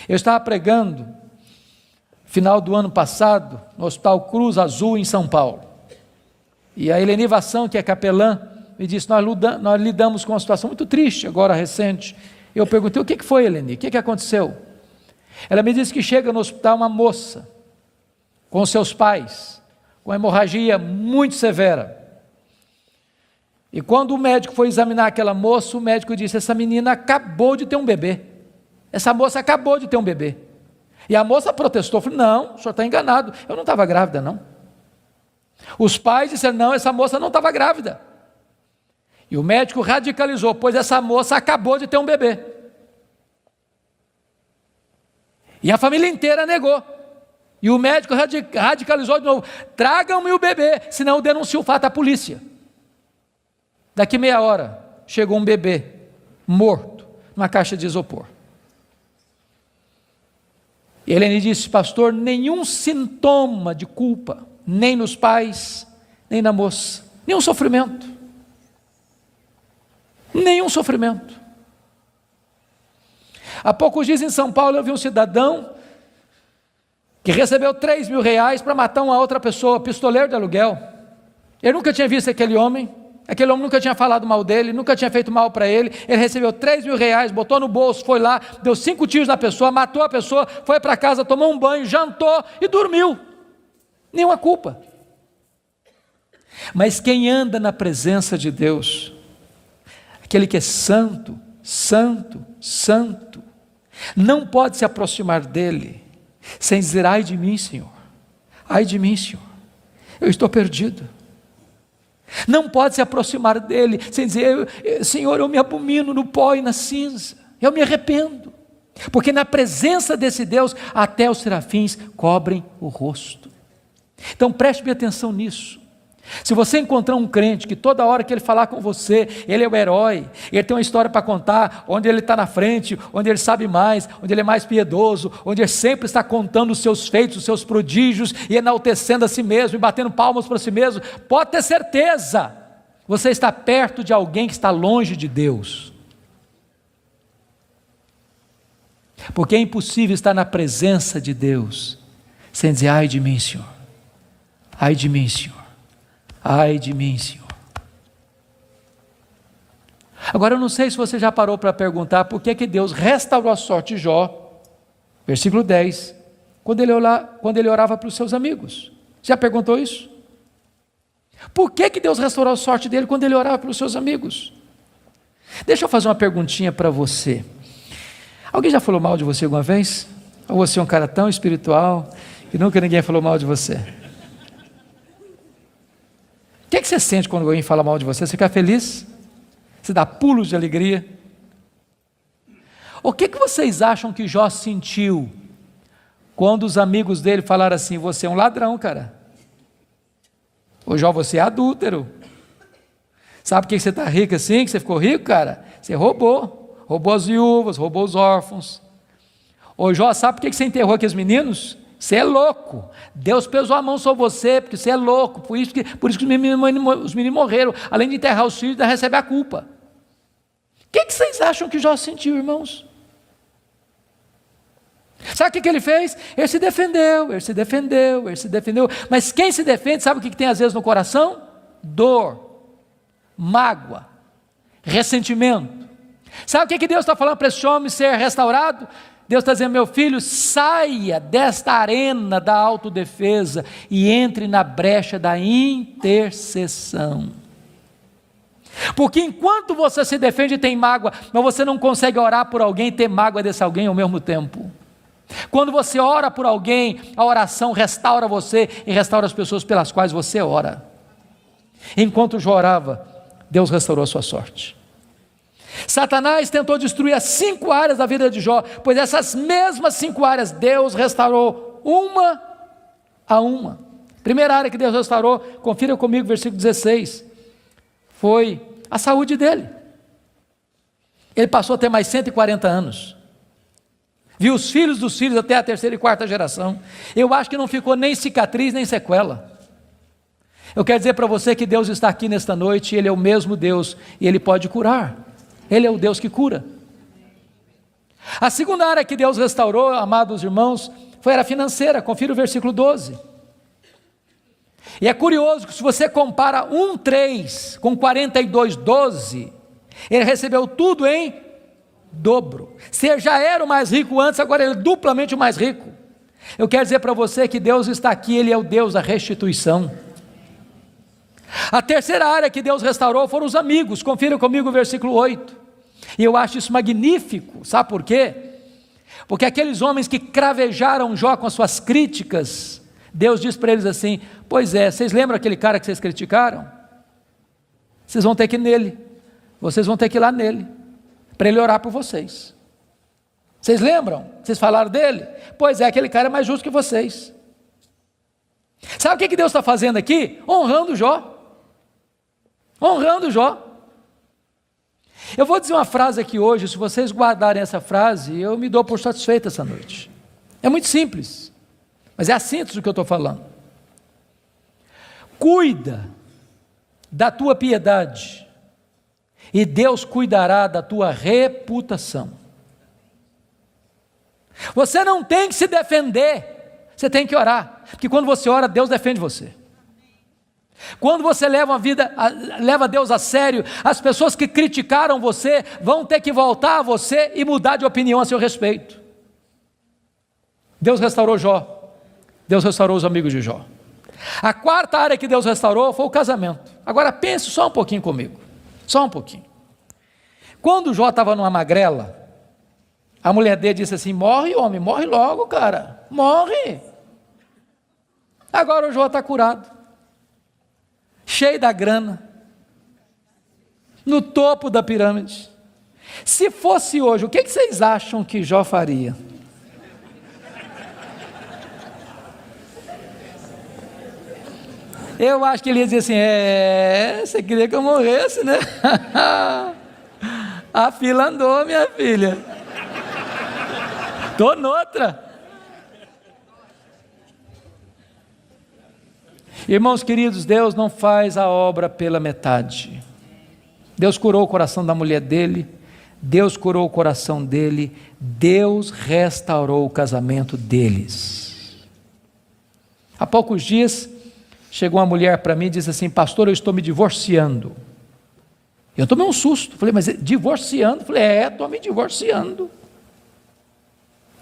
Eu estava pregando, final do ano passado, no Hospital Cruz Azul, em São Paulo. E a Eleni Vassão, que é capelã, me disse, nós lidamos com uma situação muito triste, agora recente. Eu perguntei, o que foi, Eleni? O que aconteceu? Ela me disse que chega no hospital uma moça, com seus pais, com hemorragia muito severa. E quando o médico foi examinar aquela moça, o médico disse, essa menina acabou de ter um bebê. Essa moça acabou de ter um bebê. E a moça protestou, falou, não, o senhor está enganado, eu não estava grávida não. Os pais disseram, não, essa moça não estava grávida. E o médico radicalizou, pois essa moça acabou de ter um bebê. E a família inteira negou. E o médico radicalizou de novo, tragam-me o bebê, senão eu denuncio o fato à polícia. Daqui meia hora, chegou um bebê, morto, numa caixa de isopor. E Helene disse, pastor, nenhum sintoma de culpa, nem nos pais, nem na moça, nenhum sofrimento. Nenhum sofrimento. Há poucos dias em São Paulo eu vi um cidadão que recebeu 3 mil reais para matar uma outra pessoa, pistoleiro de aluguel. Ele nunca tinha visto aquele homem nunca tinha falado mal dele, nunca tinha feito mal para ele. Ele recebeu 3 mil reais, botou no bolso, foi lá, deu 5 tiros na pessoa, matou a pessoa, foi para casa, tomou um banho, jantou e dormiu. Nenhuma culpa. Mas quem anda na presença de Deus, aquele que é santo, santo, santo, não pode se aproximar dele sem dizer: ai de mim, Senhor, ai de mim, Senhor, eu estou perdido. Não pode se aproximar dele sem dizer: Senhor, eu me abomino no pó e na cinza, eu me arrependo. Porque na presença desse Deus, até os serafins cobrem o rosto. Então preste bem atenção nisso. Se você encontrar um crente que toda hora que ele falar com você, ele é o herói, ele tem uma história para contar, onde ele está na frente, onde ele sabe mais, onde ele é mais piedoso, onde ele sempre está contando os seus feitos, os seus prodígios, e enaltecendo a si mesmo, e batendo palmas para si mesmo, pode ter certeza, você está perto de alguém que está longe de Deus. Porque é impossível estar na presença de Deus sem dizer: ai de mim, Senhor, ai de mim, Senhor, ai de mim, Senhor. Agora eu não sei se você já parou para perguntar por que Deus restaurou a sorte de Jó, versículo 10, quando ele orava para os seus amigos. Já perguntou isso? Por que Deus restaurou a sorte dele quando ele orava pelos seus amigos? Deixa eu fazer uma perguntinha para você. Alguém já falou mal de você alguma vez? Ou você é um cara tão espiritual que nunca ninguém falou mal de você? O que você sente quando alguém fala mal de você? Você fica feliz? Você dá pulos de alegria? O que vocês acham que Jó sentiu quando os amigos dele falaram assim: você é um ladrão, cara? Ô Jó, você é adúltero. Sabe por que você está rico assim? Que você ficou rico, cara? Você roubou as viúvas, roubou os órfãos. Ô Jó, sabe por que você enterrou aqueles meninos? Você é louco, Deus pesou a mão sobre você, porque você é louco, por isso que os meninos morreram, além de enterrar os filhos, ainda recebe a culpa. O que vocês acham que Jó sentiu, irmãos? Sabe o que ele fez? Ele se defendeu, mas quem se defende, sabe o que tem às vezes no coração? Dor, mágoa, ressentimento. Sabe o que Deus está falando para esse homem ser restaurado? Deus está dizendo: meu filho, saia desta arena da autodefesa e entre na brecha da intercessão. Porque enquanto você se defende e tem mágoa, mas você não consegue orar por alguém e ter mágoa desse alguém ao mesmo tempo. Quando você ora por alguém, a oração restaura você e restaura as pessoas pelas quais você ora. Enquanto Jó orava, Deus restaurou a sua sorte. Satanás tentou destruir as 5 áreas da vida de Jó, pois essas mesmas 5 áreas Deus restaurou uma a uma. Primeira área que Deus restaurou, confira comigo, versículo 16, foi a saúde dele. Ele passou a ter mais 140 anos, viu os filhos dos filhos até a 3ª e 4ª geração. Eu acho que não ficou nem cicatriz nem sequela. Eu quero dizer para você que Deus está aqui nesta noite, Ele é o mesmo Deus e Ele pode curar. Ele é o Deus que cura. A segunda área que Deus restaurou, amados irmãos, foi a financeira. Confira o versículo 12. E é curioso que se você compara 1:3 com 42:12, ele recebeu tudo em dobro. Se já era o mais rico antes, agora ele é duplamente o mais rico. Eu quero dizer para você que Deus está aqui, Ele é o Deus da restituição. A terceira área que Deus restaurou foram os amigos. Confira comigo o versículo 8. E eu acho isso magnífico. Sabe por quê? Porque aqueles homens que cravejaram Jó com as suas críticas, Deus diz para eles assim: pois é, vocês lembram aquele cara que vocês criticaram? Vocês vão ter que ir nele, vocês vão ter que ir lá nele, para ele orar por vocês. Vocês lembram? Vocês falaram dele? Pois é, aquele cara é mais justo que vocês. Sabe o que Deus está fazendo aqui? Honrando Jó. Honrando Jó. Eu vou dizer uma frase aqui hoje, se vocês guardarem essa frase, eu me dou por satisfeito essa noite. É muito simples, mas é a síntese do que eu estou falando. Cuida da tua piedade, e Deus cuidará da tua reputação. Você não tem que se defender, você tem que orar, porque quando você ora, Deus defende você. Quando você leva Deus a sério, as pessoas que criticaram você vão ter que voltar a você e mudar de opinião a seu respeito. Deus restaurou Jó, Deus restaurou os amigos de Jó. A quarta área que Deus restaurou foi o casamento. Agora pense só um pouquinho comigo, só um pouquinho. Quando Jó estava numa magrela, A mulher dele disse assim: morre, homem, morre logo, cara, morre. Agora o Jó está curado, cheio da grana, no topo da pirâmide. Se fosse hoje, o que vocês acham que Jó faria? Eu acho que ele ia dizer assim: você queria que eu morresse, né? A fila andou, minha filha. Estou noutra. Irmãos queridos, Deus não faz a obra pela metade. Deus curou o coração da mulher dele, Deus curou o coração dele, Deus restaurou o casamento deles. Há poucos dias, chegou uma mulher para mim e disse assim: pastor, eu estou me divorciando. Eu tomei um susto, falei: mas divorciando? Falei: estou me divorciando.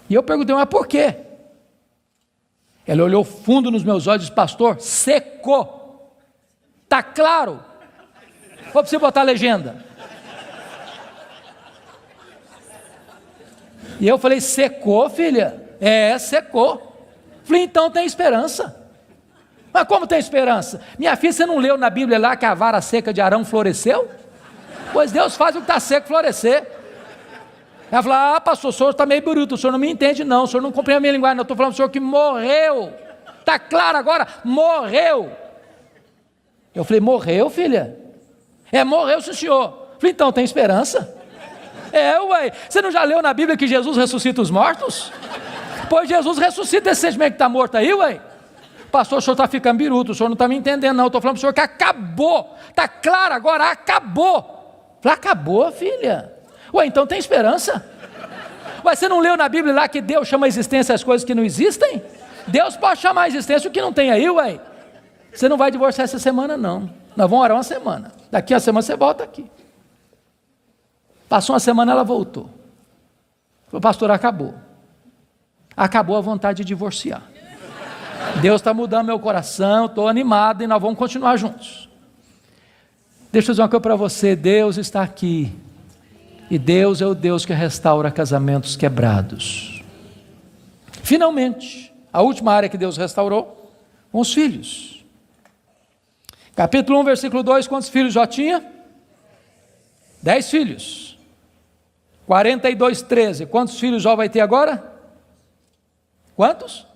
E eu perguntei: mas por quê? Ela olhou fundo nos meus olhos e disse: pastor, secou. Está claro? Vou para você botar a legenda. E eu falei: secou, filha? Secou. Falei: então tem esperança. Mas como tem esperança? Minha filha, você não leu na Bíblia lá que a vara seca de Arão floresceu? Pois Deus faz o que está seco florescer. Ela falou: pastor, o senhor está meio bruto, o senhor não me entende não, o senhor não compreende a minha linguagem, não, estou falando do senhor que morreu. Está claro agora? Morreu. Eu falei: morreu, filha? Morreu, sim, senhor. Falei: então tem esperança. Ué, você não já leu na Bíblia que Jesus ressuscita os mortos? Pois Jesus ressuscita esse sentimento que está morto aí, ué. Pastor, o senhor está ficando biruto, o senhor não está me entendendo não, estou falando para o senhor que acabou, está claro agora, acabou. Falei: acabou, filha? Ué, então tem esperança. Ué, você não leu na Bíblia lá que Deus chama a existência as coisas que não existem? Deus pode chamar a existência o que não tem aí, ué. Você não vai divorciar essa semana não, nós vamos orar uma semana, daqui a semana você volta aqui. Passou uma semana, ela voltou. Falei: pastor, acabou a vontade de divorciar. Deus está mudando meu coração, estou animado e nós vamos continuar juntos. Deixa eu dizer uma coisa para você: Deus está aqui, e Deus é o Deus que restaura casamentos quebrados. Finalmente, a última área que Deus restaurou, com os filhos. Capítulo 1, versículo 2, quantos filhos Jó tinha? 10 filhos. 42, 13, quantos filhos Jó vai ter agora? Quantos?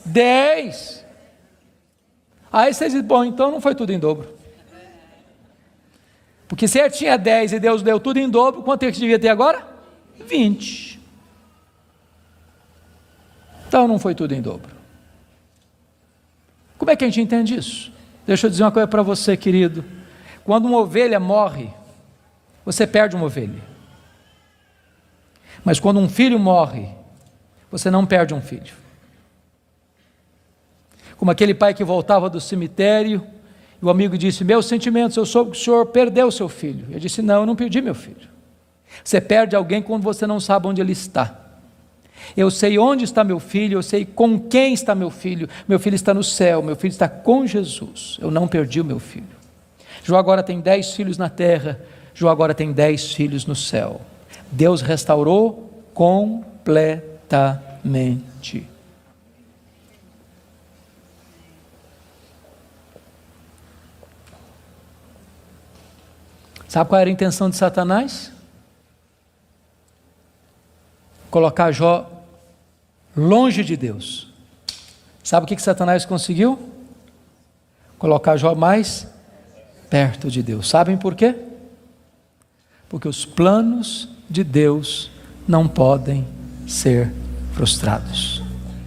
10. Aí vocês dizem: bom, então não foi tudo em dobro. Porque se ele tinha 10 e Deus deu tudo em dobro, quanto é que devia ter agora? 20. Então não foi tudo em dobro. Como é que a gente entende isso? Deixa eu dizer uma coisa para você, querido. Quando uma ovelha morre, você perde uma ovelha. Mas quando um filho morre, você não perde um filho. Como aquele pai que voltava do cemitério, e o amigo disse: meus sentimentos, eu soube que o senhor perdeu o seu filho. Eu disse: não, eu não perdi meu filho. Você perde alguém quando você não sabe onde ele está. Eu sei onde está meu filho, eu sei com quem está meu filho está no céu, meu filho está com Jesus, eu não perdi o meu filho. Jó agora tem 10 filhos na terra, Jó agora tem 10 filhos no céu. Deus restaurou completamente. Sabe qual era a intenção de Satanás? Colocar Jó longe de Deus. Sabe o que Satanás conseguiu? Colocar Jó mais perto de Deus. Sabem por quê? Porque os planos de Deus não podem ser frustrados.